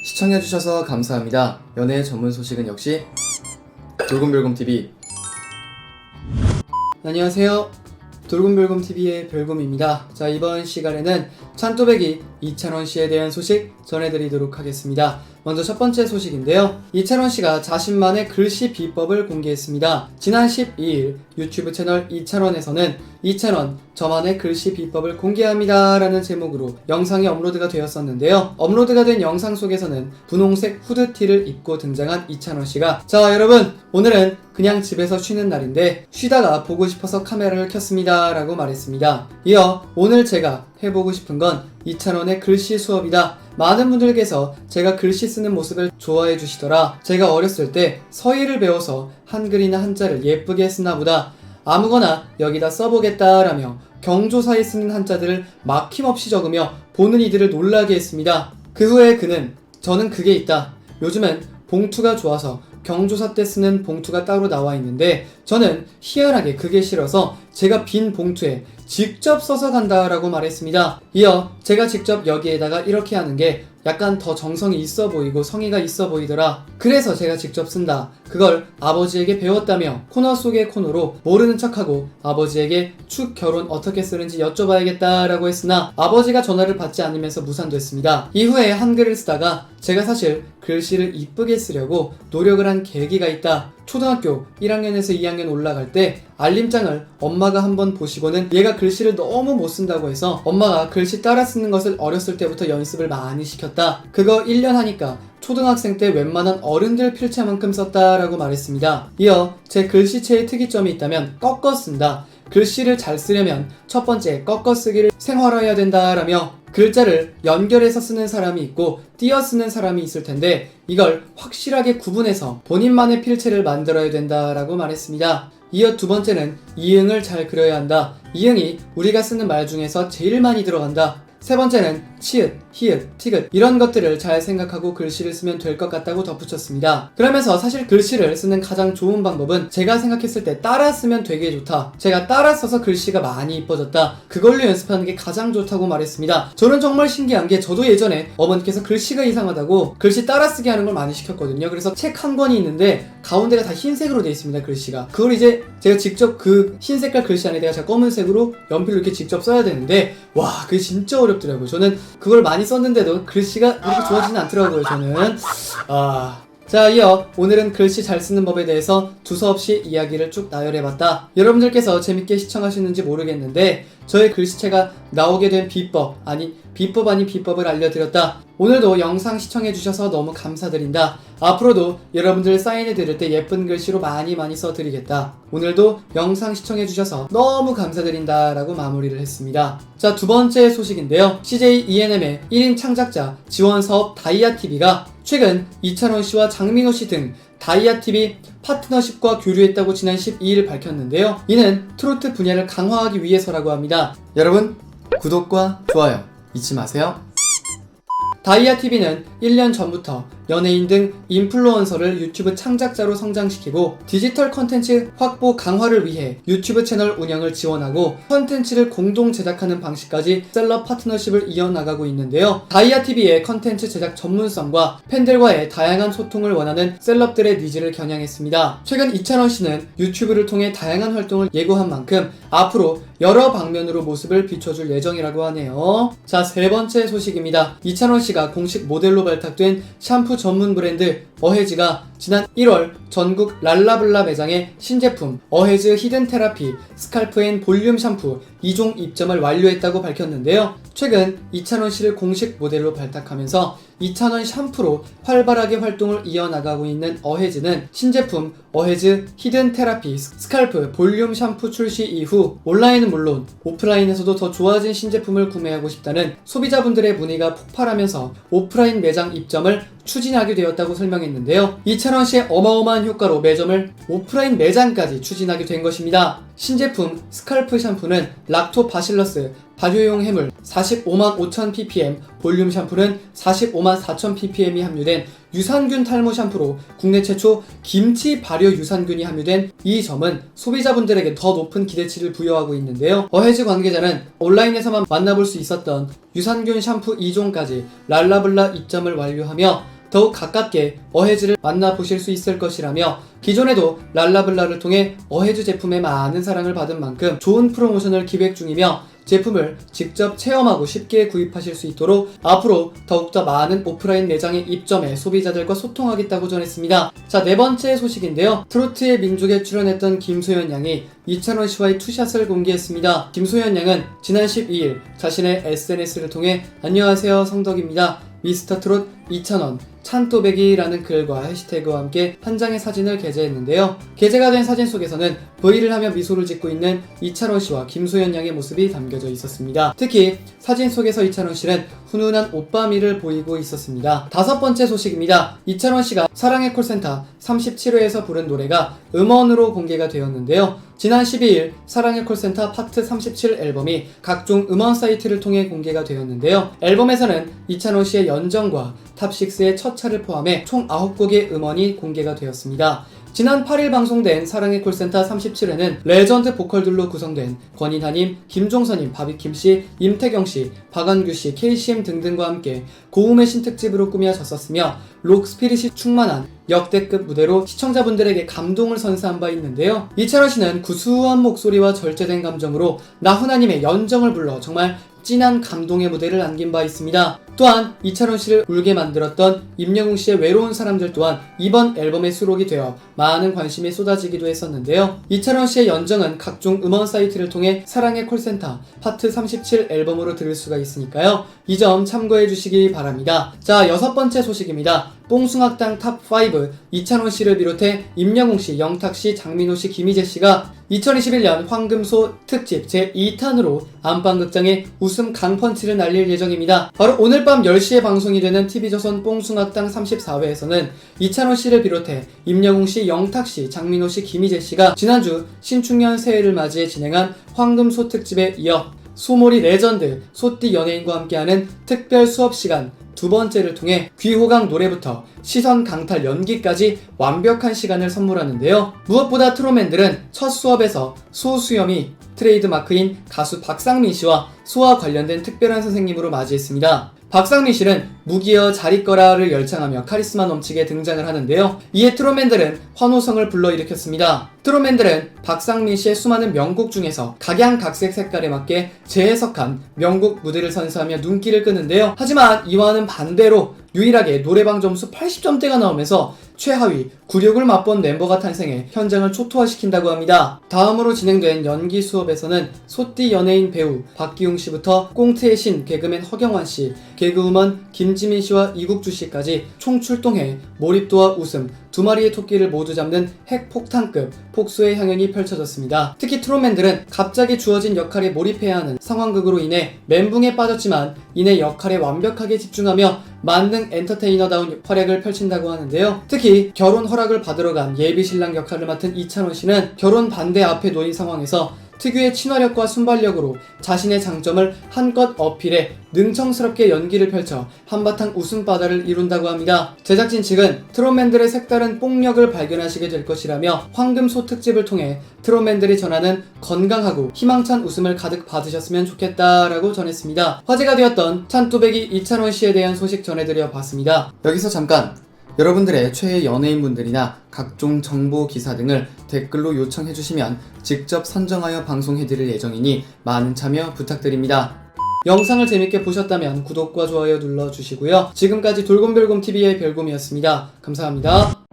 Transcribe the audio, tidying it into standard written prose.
시청해주셔서 감사합니다. 연애 전문 소식은 역시 돌곰별곰TV. 안녕하세요. 돌곰별곰TV의 별곰입니다. 자, 이번 시간에는 찬또배기 이찬원씨에 대한 소식 전해드리도록 하겠습니다. 먼저 첫 번째 소식인데요. 이찬원씨가 자신만의 글씨 비법을 공개했습니다. 지난 12일 유튜브 채널 이찬원에서는 이찬원 저만의 글씨 비법을 공개합니다 라는 제목으로 영상이 업로드가 되었었는데요. 업로드가 된 영상 속에서는 분홍색 후드티를 입고 등장한 이찬원씨가 자, 여러분 오늘은 그냥 집에서 쉬는 날인데 쉬다가 보고 싶어서 카메라를 켰습니다 라고 말했습니다. 이어 오늘 제가 해보고 싶은 건 이찬원의 글씨 수업이다. 많은 분들께서 제가 글씨 쓰는 모습을 좋아해 주시더라. 제가 어렸을 때 서예를 배워서 한글이나 한자를 예쁘게 쓰나 보다. 아무거나 여기다 써보겠다 라며 경조사에 쓰는 한자들을 막힘없이 적으며 보는 이들을 놀라게 했습니다. 그 후에 그는 저는 그게 있다. 요즘은 봉투가 좋아서 경조사 때 쓰는 봉투가 따로 나와 있는데 저는 희한하게 그게 싫어서 제가 빈 봉투에 직접 써서 간다 라고 말했습니다. 이어 제가 직접 여기에다가 이렇게 하는 게 약간 더 정성이 있어 보이고 성의가 있어 보이더라. 그래서 제가 직접 쓴다. 그걸 아버지에게 배웠다며 코너 속의 코너로 모르는 척하고 아버지에게 축 결혼 어떻게 쓰는지 여쭤봐야겠다 라고 했으나 아버지가 전화를 받지 않으면서 무산됐습니다. 이후에 한글을 쓰다가 제가 사실 글씨를 이쁘게 쓰려고 노력을 한 계기가 있다. 초등학교 1학년에서 2학년 올라갈 때 알림장을 엄마가 한번 보시고는 얘가 글씨를 너무 못 쓴다고 해서 엄마가 글씨 따라 쓰는 것을 어렸을 때부터 연습을 많이 시켰다. 그거 1년 하니까 초등학생 때 웬만한 어른들 필체만큼 썼다 라고 말했습니다. 이어 제 글씨체의 특이점이 있다면 꺾어 쓴다. 글씨를 잘 쓰려면 첫 번째 꺾어 쓰기를 생활화해야 된다 라며 글자를 연결해서 쓰는 사람이 있고 띄어 쓰는 사람이 있을 텐데 이걸 확실하게 구분해서 본인만의 필체를 만들어야 된다 라고 말했습니다. 이어 두 번째는 이응을 잘 그려야 한다. 이응이 우리가 쓰는 말 중에서 제일 많이 들어간다. 세 번째는 치읓, 히읗, 티긋 이런 것들을 잘 생각하고 글씨를 쓰면 될 것 같다고 덧붙였습니다. 그러면서 사실 글씨를 쓰는 가장 좋은 방법은 제가 생각했을 때 따라 쓰면 되게 좋다. 제가 따라 써서 글씨가 많이 이뻐졌다. 그걸로 연습하는 게 가장 좋다고 말했습니다. 저는 정말 신기한 게 저도 예전에 어머니께서 글씨가 이상하다고 글씨 따라 쓰게 하는 걸 많이 시켰거든요. 그래서 책 한 권이 있는데 가운데가 다 흰색으로 되어 있습니다. 글씨가. 그걸 이제 제가 직접 그 흰색깔 글씨 안에다가 제가 검은색으로 연필로 이렇게 직접 써야 되는데 와, 그게 진짜 어렵더라고요. 저는 그걸 많이 썼는데도 글씨가 그렇게 좋아지진 않더라고요. 저는 자, 이어 오늘은 글씨 잘 쓰는 법에 대해서 두서없이 이야기를 쭉 나열해봤다. 여러분들께서 재밌게 시청하시는지 모르겠는데 저의 글씨체가 나오게 된 비법 아닌 비법을 알려드렸다. 오늘도 영상 시청해주셔서 너무 감사드린다. 앞으로도 여러분들 사인해 드릴 때 예쁜 글씨로 많이 써드리겠다. 오늘도 영상 시청해주셔서 너무 감사드린다 라고 마무리를 했습니다. 자, 두 번째 소식인데요. CJ ENM의 1인 창작자 지원 사업 다이아TV가 최근 이찬원씨와 장민호씨 등 다이아TV 파트너십과 교류했다고 지난 12일 밝혔는데요. 이는 트로트 분야를 강화하기 위해서라고 합니다. 여러분 구독과 좋아요 잊지 마세요. 다이아TV는 1년 전부터 연예인 등 인플루언서를 유튜브 창작자로 성장시키고 디지털 컨텐츠 확보 강화를 위해 유튜브 채널 운영을 지원하고 컨텐츠를 공동 제작하는 방식까지 셀럽 파트너십을 이어나가고 있는데요. 다이아TV의 컨텐츠 제작 전문성과 팬들과의 다양한 소통을 원하는 셀럽들의 니즈를 겨냥했습니다. 최근 이찬원씨는 유튜브를 통해 다양한 활동을 예고한 만큼 앞으로 여러 방면으로 모습을 비춰줄 예정이라고 하네요. 자, 세 번째 소식입니다. 이찬원씨가 공식 모델로 발탁된 샴푸 전문 브랜드 어헤즈가 지난 1월 전국 랄라블라 매장에 신제품 어헤즈 히든 테라피 스칼프 앤 볼륨 샴푸 2종 입점을 완료했다고 밝혔는데요. 최근 이찬원씨를 공식 모델로 발탁하면서 이찬원 샴푸로 활발하게 활동을 이어나가고 있는 어헤즈는 신제품 어헤즈 히든 테라피 스칼프 볼륨 샴푸 출시 이후 온라인은 물론 오프라인에서도 더 좋아진 신제품을 구매하고 싶다는 소비자분들의 문의가 폭발하면서 오프라인 매장 입점을 추진하게 되었다고 설명했는데요. 이찬원씨의 어마어마한 효과로 매점을 오프라인 매장까지 추진하게 된 것입니다. 신제품 스칼프 샴푸는 락토바실러스 발효용 해물 45만 5천 ppm, 볼륨 샴푸는 45만 4천 ppm이 함유된 유산균 탈모 샴푸로 국내 최초 김치 발효 유산균이 함유된 이 점은 소비자분들에게 더 높은 기대치를 부여하고 있는데요. 어헤즈 관계자는 온라인에서만 만나볼 수 있었던 유산균 샴푸 2종까지 랄라블라 입점을 완료하며 더욱 가깝게 어해즈를 만나보실 수 있을 것이라며 기존에도 랄라블라를 통해 어해즈 제품에 많은 사랑을 받은 만큼 좋은 프로모션을 기획 중이며 제품을 직접 체험하고 쉽게 구입하실 수 있도록 앞으로 더욱더 많은 오프라인 매장에 입점해 소비자들과 소통하겠다고 전했습니다. 자, 네 번째 소식인데요. 트로트의 민족에 출연했던 김소연 양이 이찬원 씨와의 투샷을 공개했습니다. 김소연 양은 지난 12일 자신의 SNS를 통해 안녕하세요 성덕입니다. 미스터트롯 이찬원 찬또배기라는 글과 해시태그와 함께 한 장의 사진을 게재했는데요. 게재가 된 사진 속에서는 V를 하며 미소를 짓고 있는 이찬원 씨와 김소연 양의 모습이 담겨져 있었습니다. 특히 사진 속에서 이찬원 씨는 훈훈한 오빠미를 보이고 있었습니다. 다섯 번째 소식입니다. 이찬원 씨가 사랑의 콜센터 37회에서 부른 노래가 음원으로 공개가 되었는데요. 지난 12일 사랑의 콜센터 파트 37 앨범이 각종 음원 사이트를 통해 공개가 되었는데요. 앨범에서는 이찬원 씨의 연정과 탑6의 첫 차를 포함해 총 9곡의 음원이 공개가 되었습니다. 지난 8일 방송된 사랑의 콜센터 37회는 레전드 보컬들로 구성된 권인하님, 김종서님, 바비킴씨, 임태경씨, 박완규씨, KCM 등등과 함께 고음의 신특집으로 꾸며졌었으며 록 스피릿이 충만한 역대급 무대로 시청자분들에게 감동을 선사한 바 있는데요. 이찬원 씨는 구수한 목소리와 절제된 감정으로 나훈아님의 연정을 불러 정말 진한 감동의 무대를 안긴 바 있습니다. 또한 이찬원 씨를 울게 만들었던 임영웅 씨의 외로운 사람들 또한 이번 앨범에 수록이 되어 많은 관심이 쏟아지기도 했었는데요. 이찬원 씨의 연정은 각종 음원 사이트를 통해 사랑의 콜센터 파트 37 앨범으로 들을 수가 있으니까요. 이 점 참고해 주시기 바랍니다. 자, 여섯 번째 소식입니다. 뽕숭악당 탑5 이찬원 씨를 비롯해 임영웅 씨, 영탁 씨, 장민호 씨, 김희재 씨가 2021년 황금소 특집 제2탄으로 안방극장에 웃음 강펀치를 날릴 예정입니다. 바로 오늘 밤 10시에 방송이 되는 TV조선 뽕숭악당 34회에서는 이찬원 씨를 비롯해 임영웅 씨, 영탁 씨, 장민호 씨, 김희재 씨가 지난주 신축년 새해를 맞이해 진행한 황금소 특집에 이어 소몰이 레전드 소띠 연예인과 함께하는 특별 수업시간 두 번째를 통해 귀호강 노래부터 시선 강탈 연기까지 완벽한 시간을 선물하는데요. 무엇보다 트롯맨들은 첫 수업에서 소수염이 트레이드마크인 가수 박상민 씨와 소와 관련된 특별한 선생님으로 맞이했습니다. 박상민 씨는 무기여 잘 있거라를 열창하며 카리스마 넘치게 등장을 하는데요. 이에 트롯맨들은 환호성을 불러일으켰습니다. 트롯맨들은 박상민 씨의 수많은 명곡 중에서 각양각색 색깔에 맞게 재해석한 명곡 무대를 선사하며 눈길을 끄는데요. 하지만 이와는 반대로 유일하게 노래방 점수 80점대가 나오면서 최하위 96을 맛본 멤버가 탄생해 현장을 초토화시킨다고 합니다. 다음으로 진행된 연기 수업에서는 소띠 연예인 배우 박기웅 씨부터 꽁트의 신 개그맨 허경환 씨, 개그우먼 김지민 씨와 이국주 씨까지 총출동해 몰입도와 웃음, 두 마리의 토끼를 모두 잡는 핵폭탄급 폭소의 향연이 펼쳐졌습니다. 특히 트롯맨들은 갑자기 주어진 역할에 몰입해야 하는 상황극으로 인해 멘붕에 빠졌지만 이내 역할에 완벽하게 집중하며 만능 엔터테이너다운 활약을 펼친다고 하는데요. 특히 결혼 허락을 받으러 간 예비신랑 역할을 맡은 이찬원 씨는 결혼 반대 앞에 놓인 상황에서 특유의 친화력과 순발력으로 자신의 장점을 한껏 어필해 능청스럽게 연기를 펼쳐 한바탕 웃음바다를 이룬다고 합니다. 제작진 측은 트롯맨들의 색다른 뽕력을 발견하시게 될 것이라며 황금소 특집을 통해 트롯맨들이 전하는 건강하고 희망찬 웃음을 가득 받으셨으면 좋겠다라고 전했습니다. 화제가 되었던 찬또배기 이찬원 씨에 대한 소식 전해드려 봤습니다. 여기서 잠깐! 여러분들의 최애 연예인분들이나 각종 정보 기사 등을 댓글로 요청해주시면 직접 선정하여 방송해드릴 예정이니 많은 참여 부탁드립니다. 영상을 재밌게 보셨다면 구독과 좋아요 눌러주시고요. 지금까지 돌곰별곰TV의 별곰이었습니다. 감사합니다.